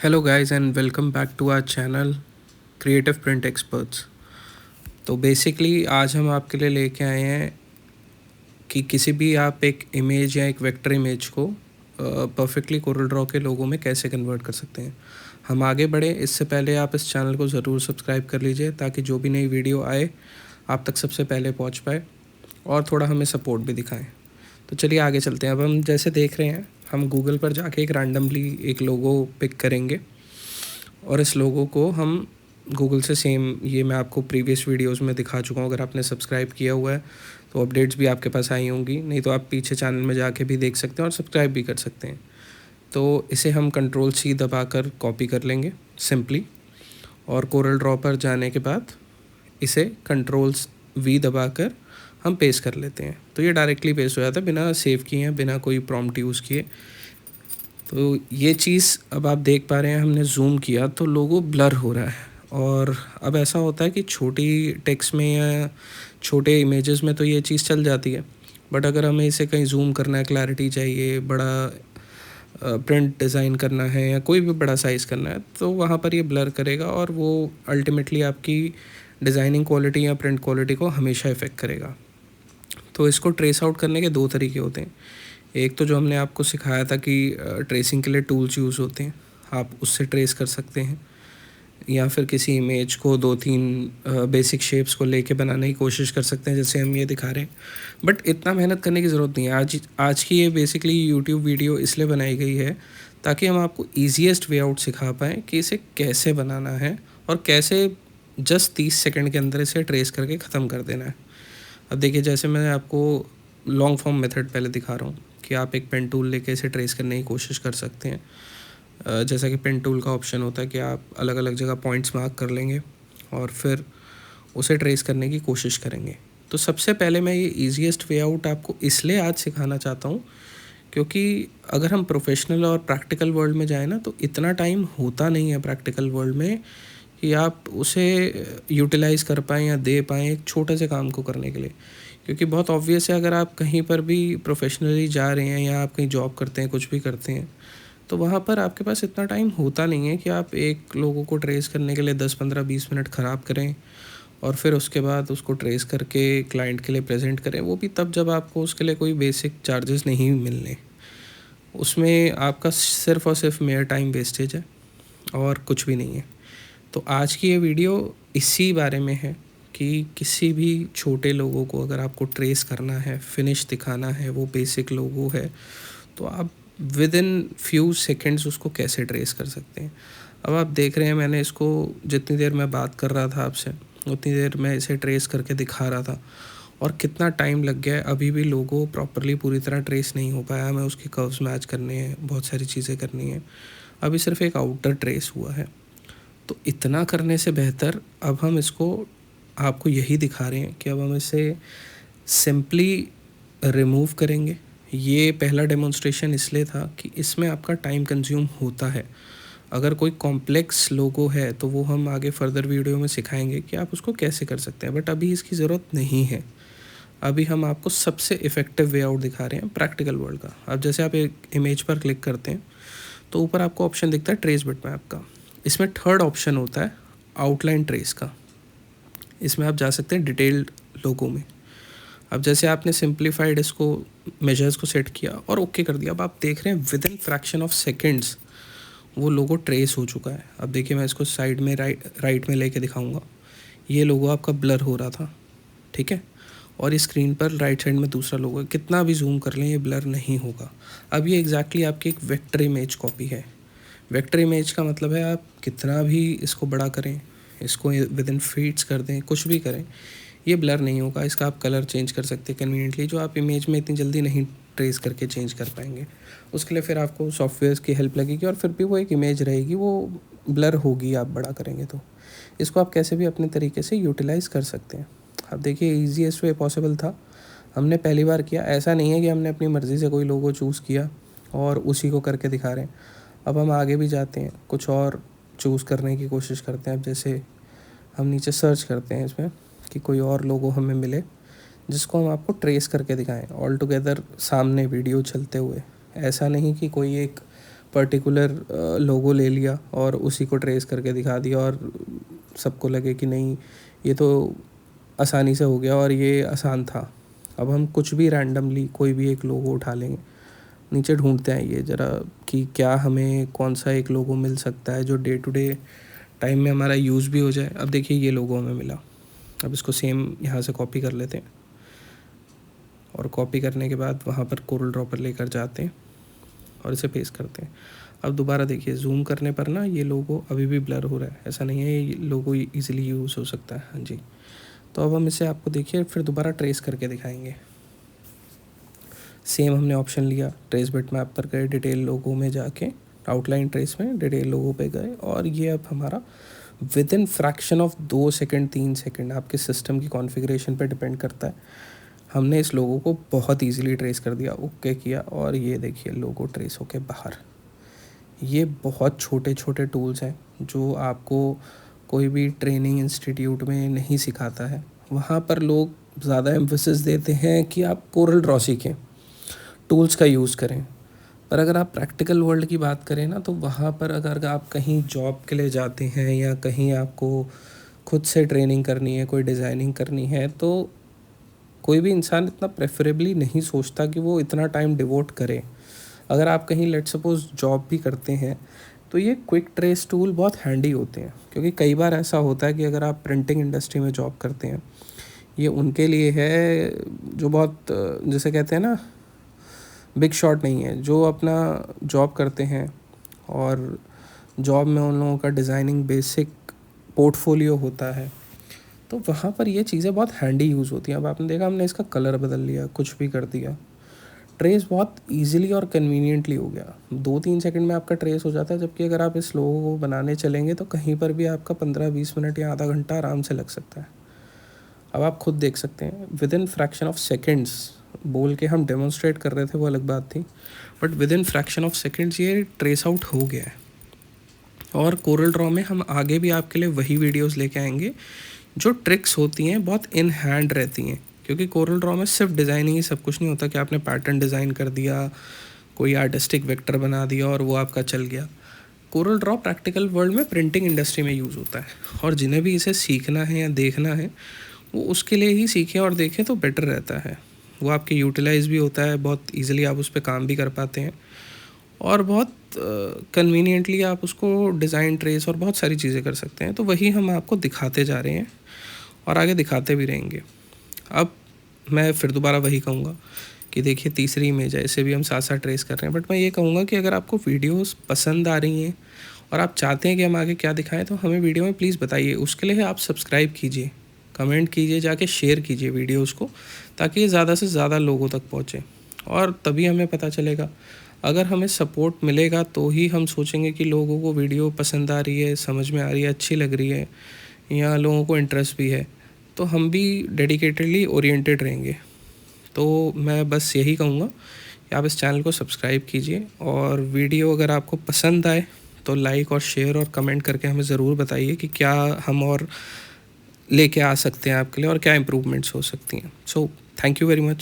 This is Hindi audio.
Hello guys and welcome back to our channel creative print experts. तो बेसिकली आज हम आपके लिए लेके आए हैं कि किसी भी आप एक इमेज या एक वेक्टर इमेज को परफेक्टली कोरल ड्रॉ के लोगों में कैसे कन्वर्ट कर सकते हैं। हम आगे बढ़े इससे पहले आप इस चैनल को ज़रूर सब्सक्राइब कर लीजिए ताकि जो भी नई वीडियो आए आप तक सबसे पहले पहुंच पाए और थोड़ा हमें सपोर्ट भी दिखाएं। तो चलिए आगे चलते हैं। अब हम जैसे देख रहे हैं हम गूगल पर जाके एक रैंडमली एक लोगो पिक करेंगे और इस लोगो को हम गूगल से सेम ये मैं आपको प्रीवियस वीडियोस में दिखा चुका हूँ। अगर आपने सब्सक्राइब किया हुआ है तो अपडेट्स भी आपके पास आई होंगी, नहीं तो आप पीछे चैनल में जाके भी देख सकते हैं और सब्सक्राइब भी कर सकते हैं। तो इसे हम कंट्रोल C दबाकर कॉपी कर लेंगे सिंपली, और कोरल ड्रॉ पर जाने के बाद इसे कंट्रोल V दबाकर हम पेस्ट कर लेते हैं। तो ये डायरेक्टली पेस्ट हो जाता है बिना सेव किए हैं, बिना कोई प्रॉम्प्ट यूज़ किए। तो ये चीज़ अब आप देख पा रहे हैं, हमने जूम किया तो लोगो ब्लर हो रहा है। और अब ऐसा होता है कि छोटी टेक्स्ट में या छोटे इमेजेस में तो ये चीज़ चल जाती है, बट अगर हमें इसे कहीं जूम करना है, क्लैरिटी चाहिए, बड़ा प्रिंट डिज़ाइन करना है या कोई भी बड़ा साइज़ करना है, तो वहाँ पर ये ब्लर करेगा और वो अल्टीमेटली आपकी डिज़ाइनिंग क्वालिटी या प्रिंट क्वालिटी को हमेशा इफ़ेक्ट करेगा। तो इसको ट्रेस आउट करने के दो तरीके होते हैं। एक तो जो हमने आपको सिखाया था कि ट्रेसिंग के लिए टूल्स यूज़ होते हैं, आप उससे ट्रेस कर सकते हैं, या फिर किसी इमेज को दो तीन बेसिक शेप्स को लेके बनाने की कोशिश कर सकते हैं जैसे हम ये दिखा रहे हैं। बट इतना मेहनत करने की ज़रूरत नहीं है। आज की ये बेसिकली यूट्यूब वीडियो इसलिए बनाई गई है ताकि हम आपको ईजीएस्ट वे आउट सिखा पाएँ कि इसे कैसे बनाना है और कैसे जस्ट 30 सेकंड के अंदर इसे ट्रेस करके ख़त्म कर देना है। अब देखिए, जैसे मैं आपको लॉन्ग फॉर्म मेथड पहले दिखा रहा हूँ कि आप एक पेन टूल लेके इसे ट्रेस करने की कोशिश कर सकते हैं। जैसा कि पेन टूल का ऑप्शन होता है कि आप अलग अलग जगह पॉइंट्स मार्क कर लेंगे और फिर उसे ट्रेस करने की कोशिश करेंगे। तो सबसे पहले मैं ये ईजीएस्ट वे आउट आपको इसलिए आज सिखाना चाहता हूँ क्योंकि अगर हम प्रोफेशनल और प्रैक्टिकल वर्ल्ड में जाएँ ना, तो इतना टाइम होता नहीं है प्रैक्टिकल वर्ल्ड में कि आप उसे यूटिलाइज़ कर पाएँ या दे पाएँ एक छोटे से काम को करने के लिए। क्योंकि बहुत ऑब्वियस है, अगर आप कहीं पर भी प्रोफेशनली जा रहे हैं या आप कहीं जॉब करते हैं, कुछ भी करते हैं, तो वहाँ पर आपके पास इतना टाइम होता नहीं है कि आप एक लोगों को ट्रेस करने के लिए 10 15 20 मिनट ख़राब करें और फिर उसके बाद उसको ट्रेस करके क्लाइंट के लिए प्रेजेंट करें, वो भी तब जब आपको उसके लिए कोई बेसिक चार्जेस नहीं मिलने। उसमें आपका सिर्फ़ और सिर्फ मेरा टाइम वेस्टेज है और कुछ भी नहीं है। तो आज की ये वीडियो इसी बारे में है कि किसी भी छोटे लोगों को अगर आपको ट्रेस करना है, फिनिश दिखाना है, वो बेसिक लोगो है, तो आप विद इन फ्यू सेकेंड्स उसको कैसे ट्रेस कर सकते हैं। अब आप देख रहे हैं, मैंने इसको जितनी देर मैं बात कर रहा था आपसे उतनी देर मैं इसे ट्रेस करके दिखा रहा था और कितना टाइम लग गया है। अभी भी लोगो प्रॉपरली पूरी तरह ट्रेस नहीं हो पाया। हमें उसके कर्व्स मैच करने हैं, बहुत सारी चीज़ें करनी है। अभी सिर्फ एक आउटर ट्रेस हुआ है। तो इतना करने से बेहतर अब हम इसको आपको यही दिखा रहे हैं कि अब हम इसे सिंपली रिमूव करेंगे। ये पहला डेमोन्स्ट्रेशन इसलिए था कि इसमें आपका टाइम कंज्यूम होता है। अगर कोई कॉम्प्लेक्स लोगो है तो वो हम आगे फर्दर वीडियो में सिखाएंगे कि आप उसको कैसे कर सकते हैं, बट अभी इसकी ज़रूरत नहीं है। अभी हम आपको सबसे इफ़ेक्टिव वे आउट दिखा रहे हैं प्रैक्टिकल वर्ल्ड का। अब जैसे आप एक इमेज पर क्लिक करते हैं तो ऊपर आपको ऑप्शन दिखता है ट्रेस बिटमैप का। इसमें थर्ड ऑप्शन होता है आउटलाइन ट्रेस का। इसमें आप जा सकते हैं डिटेल्ड लोगो में। अब जैसे आपने सिंप्लीफाइड इसको मेजर्स को सेट किया और ओके कर दिया, अब आप देख रहे हैं with in fraction of seconds वो लोगो ट्रेस हो चुका है। अब देखिए, मैं इसको साइड में राइट में लेके दिखाऊंगा। ये लोगो आपका ब्लर हो रहा था, ठीक है, और इस स्क्रीन पर राइट साइड में दूसरा लोगो है। कितना भी जूम कर लें ये ब्लर नहीं होगा। अब ये एग्जैक्टली आपकी एक वेक्टर इमेज कॉपी है। वेक्टर इमेज का मतलब है आप कितना भी इसको बड़ा करें, इसको विद इन फीट्स कर दें, कुछ भी करें, ये ब्लर नहीं होगा। इसका आप कलर चेंज कर सकते हैं कन्वीनियंटली, जो आप इमेज में इतनी जल्दी नहीं ट्रेस करके चेंज कर पाएंगे। उसके लिए फिर आपको सॉफ्टवेयर की हेल्प लगेगी और फिर भी वो एक इमेज रहेगी, वो ब्लर होगी आप बड़ा करेंगे तो। इसको आप कैसे भी अपने तरीके से यूटिलाइज़ कर सकते हैं। अब देखिए, ईजीएस्ट वे पॉसिबल था, हमने पहली बार किया। ऐसा नहीं है कि हमने अपनी मर्ज़ी से कोई लोगो चूज़ किया और उसी को करके दिखा रहे हैं। अब हम आगे भी जाते हैं, कुछ और चूज़ करने की कोशिश करते हैं। अब जैसे हम नीचे सर्च करते हैं इसमें कि कोई और लोगो हमें मिले जिसको हम आपको ट्रेस करके दिखाएं ऑल टुगेदर सामने वीडियो चलते हुए। ऐसा नहीं कि कोई एक पर्टिकुलर लोगो ले लिया और उसी को ट्रेस करके दिखा दिया और सबको लगे कि नहीं ये तो आसानी से हो गया और ये आसान था। अब हम कुछ भी रैंडमली कोई भी एक लोगो उठा लेंगे, नीचे ढूंढते हैं ये ज़रा कि क्या हमें कौन सा एक लोगो मिल सकता है जो डे टू डे टाइम में हमारा यूज़ भी हो जाए। अब देखिए ये लोगो हमें मिला। अब इसको सेम यहाँ से कॉपी कर लेते हैं और कॉपी करने के बाद वहाँ पर कोरल ड्रॉ पर लेकर जाते हैं और इसे पेस्ट करते हैं। अब दोबारा देखिए जूम करने पर ना ये लोगो अभी भी ब्लर हो रहा है, ऐसा नहीं है, ये लोगो ईजिली यूज़ हो सकता है। हाँ जी, तो अब हम इसे आपको देखिए फिर दोबारा ट्रेस करके दिखाएंगे। सेम हमने ऑप्शन लिया, ट्रेस बिटमैप पर गए, डिटेल लोगो में जाके आउटलाइन ट्रेस में डिटेल लोगो पे गए और ये अब हमारा with in fraction of 2 second 3 second, आपके सिस्टम की कॉन्फ़िगरेशन पे डिपेंड करता है, हमने इस लोगो को बहुत ईजिली ट्रेस कर दिया। ओके किया और ये देखिए लोगो ट्रेस होके बाहर। ये बहुत छोटे छोटे टूल्स हैं जो आपको कोई भी ट्रेनिंग इंस्टीट्यूट में नहीं सिखाता है। वहाँ पर लोग ज़्यादा एम्फेसिस देते हैं कि आप कोरल ड्रॉ सीखें, टूल्स का यूज़ करें। पर अगर आप प्रैक्टिकल वर्ल्ड की बात करें ना, तो वहाँ पर अगर आप कहीं जॉब के लिए जाते हैं या कहीं आपको खुद से ट्रेनिंग करनी है, कोई डिज़ाइनिंग करनी है, तो कोई भी इंसान इतना प्रेफरेबली नहीं सोचता कि वो इतना टाइम डिवोट करे। अगर आप कहीं लेट सपोज जॉब भी करते हैं तो ये क्विक ट्रेस टूल बहुत हैंडी होते हैं, क्योंकि कई बार ऐसा होता है कि अगर आप प्रिंटिंग इंडस्ट्री में जॉब करते हैं, ये उनके लिए है जो बहुत जैसे कहते हैं ना बिग शॉट नहीं है, जो अपना जॉब करते हैं और जॉब में उन लोगों का डिज़ाइनिंग बेसिक पोर्टफोलियो होता है, तो वहाँ पर ये चीज़ें बहुत हैंडी यूज़ होती हैं। अब आपने देखा हमने इसका कलर बदल लिया, कुछ भी कर दिया, ट्रेस बहुत इजीली और कन्वीनियंटली हो गया। 2-3 सेकंड में आपका ट्रेस हो जाता है, जबकि अगर आप इस लोगो को बनाने चलेंगे तो कहीं पर भी आपका 15-20 मिनट या आधा घंटा आराम से लग सकता है। अब आप खुद देख सकते हैं with in fraction of seconds, बोल के हम डेमोन्स्ट्रेट कर रहे थे वो अलग बात थी, but with in fraction of seconds ये ट्रेस आउट हो गया है। और कोरल ड्रॉ में हम आगे भी आपके लिए वही वीडियोस लेके आएंगे जो ट्रिक्स होती हैं बहुत इन हैंड रहती हैं, क्योंकि कोरल ड्रॉ में सिर्फ डिज़ाइनिंग ही सब कुछ नहीं होता कि आपने पैटर्न डिज़ाइन कर दिया, कोई आर्टिस्टिक वेक्टर बना दिया और वो आपका चल गया। कोरल ड्रॉ प्रैक्टिकल वर्ल्ड में प्रिंटिंग इंडस्ट्री में यूज़ होता है, और जिन्हें भी इसे सीखना है या देखना है वो उसके लिए ही सीखें और देखें तो बेटर रहता है। वो आपके यूटिलाइज भी होता है, बहुत ईजिली आप उस पर काम भी कर पाते हैं और बहुत कन्वीनियंटली आप उसको डिज़ाइन ट्रेस और बहुत सारी चीज़ें कर सकते हैं। तो वही हम आपको दिखाते जा रहे हैं और आगे दिखाते भी रहेंगे। अब मैं फिर दोबारा वही कहूँगा कि देखिए तीसरी इमेज है, इसे भी हम साथ साथ ट्रेस कर रहे हैं, बट मैं ये कहूँगा कि अगर आपको वीडियोस पसंद आ रही हैं और आप चाहते हैं कि हम आगे क्या दिखाएं, तो हमें वीडियो में प्लीज़ बताइए। उसके लिए आप सब्सक्राइब कीजिए, कमेंट कीजिए, जाके शेयर कीजिए वीडियोस को, ताकि ये ज़्यादा से ज़्यादा लोगों तक पहुँचे और तभी हमें पता चलेगा। अगर हमें सपोर्ट मिलेगा तो ही हम सोचेंगे कि लोगों को वीडियो पसंद आ रही है, समझ में आ रही है, अच्छी लग रही है या लोगों को इंटरेस्ट भी है, तो हम भी डेडिकेटेडली ओरिएंटेड रहेंगे। तो मैं बस यही कहूँगा कि आप इस चैनल को सब्सक्राइब कीजिए और वीडियो अगर आपको पसंद आए तो लाइक और शेयर और कमेंट करके हमें ज़रूर बताइए कि क्या हम और लेके आ सकते हैं आपके लिए और क्या इम्प्रूवमेंट्स हो सकती हैं। So thank you very much.